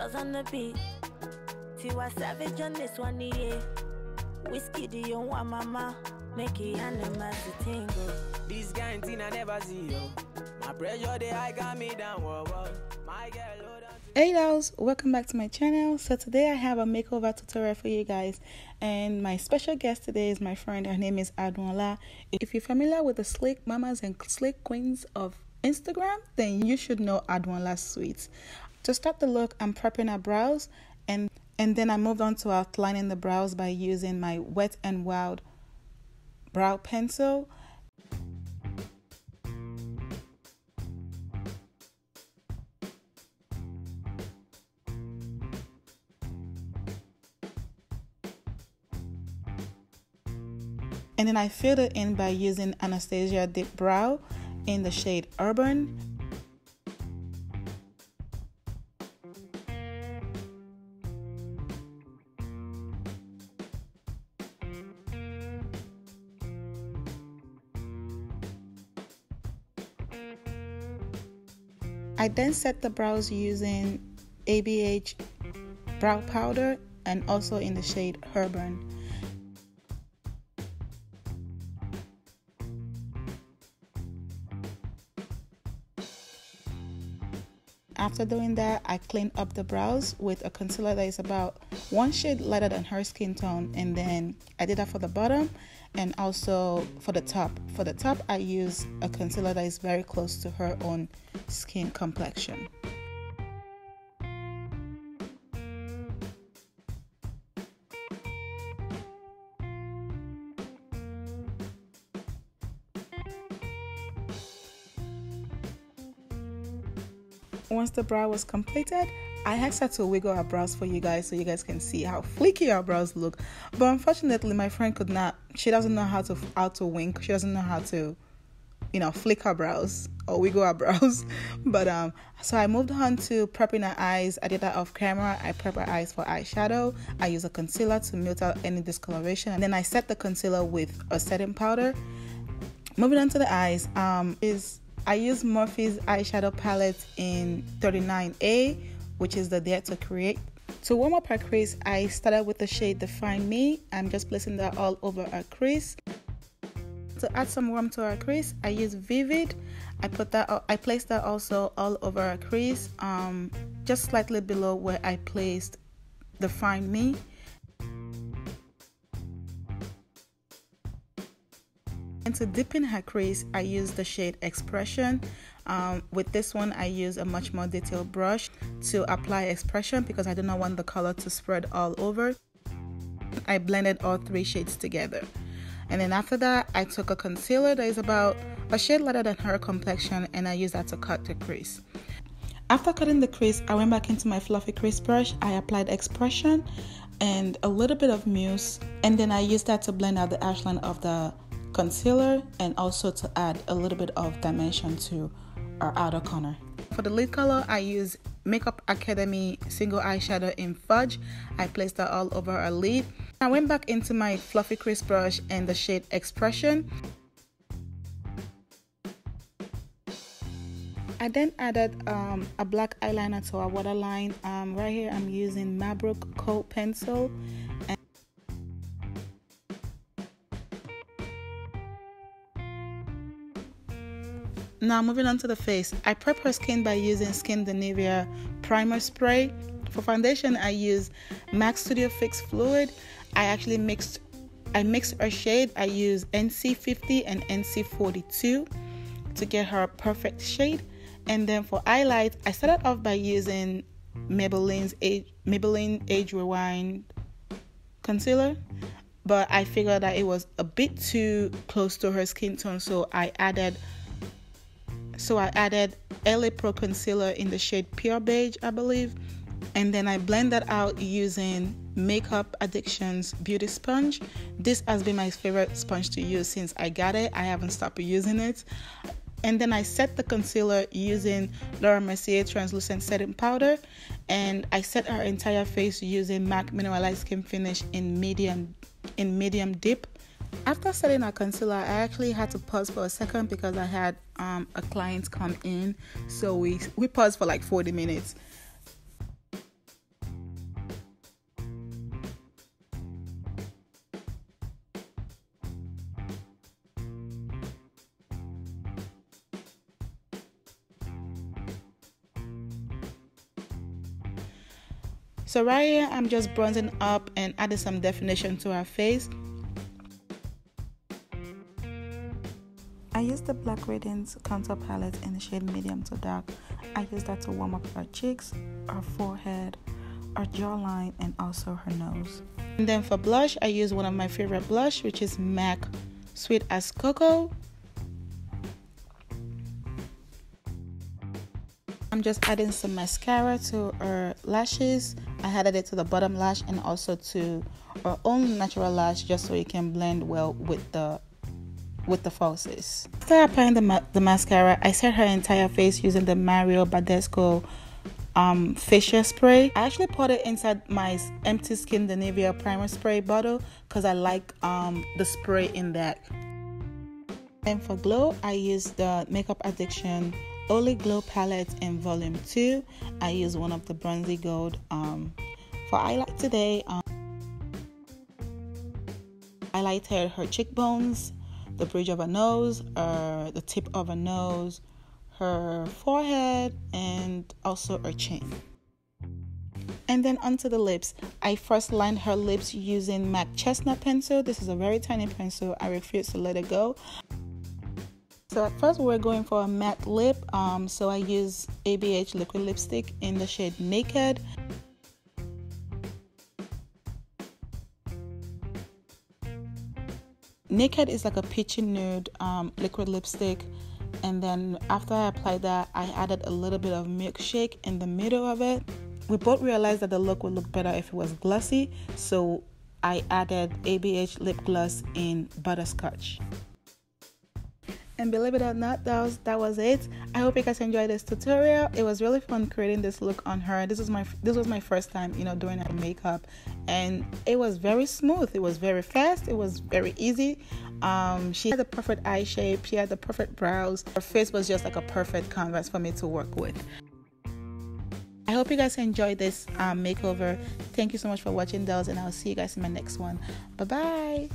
girls on the beat. Tiwa Savage on this one, yeah. Whiskey, do you want mama? Make it animals to tingle. This kind thing I never see, yo. My pressure, they high got me down, whoa, whoa. My girl, hold on. Hey dolls, welcome back to my channel. So today I have a makeover tutorial for you guys, and my special guest today is my friend. Her name is Eyebrow. If you're familiar with the slick mamas and slick queens of Instagram, then you should know Eyebrow Sweets. To start the look, I'm prepping her brows, and then I moved on to outlining the brows by using my Wet n Wild brow pencil. And then I filled it in by using Anastasia Dip Brow in the shade Urban. I then set the brows using ABH brow powder and also in the shade Urban. After doing that, I cleaned up the brows with a concealer that is about one shade lighter than her skin tone, and then I did that for the bottom and also for the top. For the top, I use a concealer that is very close to her own skin complexion. Once the brow was completed, I asked her to wiggle her brows for you guys so you guys can see how flaky our brows look. But unfortunately, my friend could not. She doesn't know how to wink. She doesn't know how to, flick her brows or wiggle her brows. But so I moved on to prepping her eyes. I did that off camera. I prep her eyes for eyeshadow. I use a concealer to mute out any discoloration, and then I set the concealer with a setting powder. Moving on to the eyes, I use Morphe's eyeshadow palette in 39A, which is the Dare to Create. To warm up her crease, I started with the shade Define Me. I'm just placing that all over her crease. To add some warmth to her crease, I use Vivid. I placed that also all over her crease, just slightly below where I placed Define Me. And to deepen her crease, I use the shade Expression. With this one, I use a much more detailed brush to apply expression because I do not want the color to spread all over. I blended all three shades together. And then after that, I took a concealer that is about a shade lighter than her complexion, and I used that to cut the crease. After cutting the crease, I went back into my fluffy crease brush. I applied expression and a little bit of mousse, and then I used that to blend out the ashline of the concealer and also to add a little bit of dimension to our outer corner. For the lid color, I use Makeup Academy single eyeshadow in Fudge. I placed that all over our lid. I went back into my fluffy crease brush and the shade Expression. I then added a black eyeliner to our waterline. Right here I'm using Mabrook Kohl pencil. Now moving on to the face, I prep her skin by using Skin the Nivea primer spray. For foundation, I use MAC Studio Fix Fluid. I mixed her shade. I use NC50 and NC42 to get her perfect shade. And then for highlight, I started off by using Maybelline Age Rewind concealer, but I figured that it was a bit too close to her skin tone, so I added LA Pro concealer in the shade Pure Beige, I believe, and then I blend that out using Makeup Addiction's beauty sponge. This has been my favorite sponge to use since I got it. I haven't stopped using it. And then I set the concealer using Laura Mercier translucent setting powder, and I set her entire face using MAC Mineralized Skin Finish in medium dip. After setting our concealer, I actually had to pause for a second because I had a client come in, so we paused for like 40 minutes. So right here, I'm just bronzing up and adding some definition to her face. I used the Black Radiance contour palette in the shade medium to dark. I used that to warm up her cheeks, her forehead, her jawline, and also her nose. And then for blush, I used one of my favorite blush, which is MAC Sweet as Cocoa. I'm just adding some mascara to her lashes. I added it to the bottom lash and also to her own natural lash, just so it can blend well with the falsies. After applying the mascara, I set her entire face using the Mario Badescu facial spray. I actually poured it inside my Empty Skin the Nivea primer spray bottle because I like the spray in that. And for glow, I used the Makeup Addiction Only Glow palette in volume 2. I used one of the bronzy gold for highlight today. Highlighted her cheekbones, the bridge of her nose, the tip of her nose, her forehead, and also her chin. And then onto the lips. I first lined her lips using MAC Chestnut pencil. This is a very tiny pencil. I refuse to let it go. So at first we're going for a matte lip. So I use ABH liquid lipstick in the shade Naked. Naked is like a peachy nude liquid lipstick. And then after I applied that, I added a little bit of Milkshake in the middle of it. We both realized that the look would look better if it was glossy. So I added ABH lip gloss in Butterscotch. And believe it or not, that was it. I hope you guys enjoyed this tutorial. It was really fun creating this look on her. This was my first time, doing her makeup, and it was very smooth. It was very fast. It was very easy. She had the perfect eye shape. She had the perfect brows. Her face was just like a perfect canvas for me to work with. I hope you guys enjoyed this makeover. Thank you so much for watching, dolls, and I'll see you guys in my next one. Bye bye.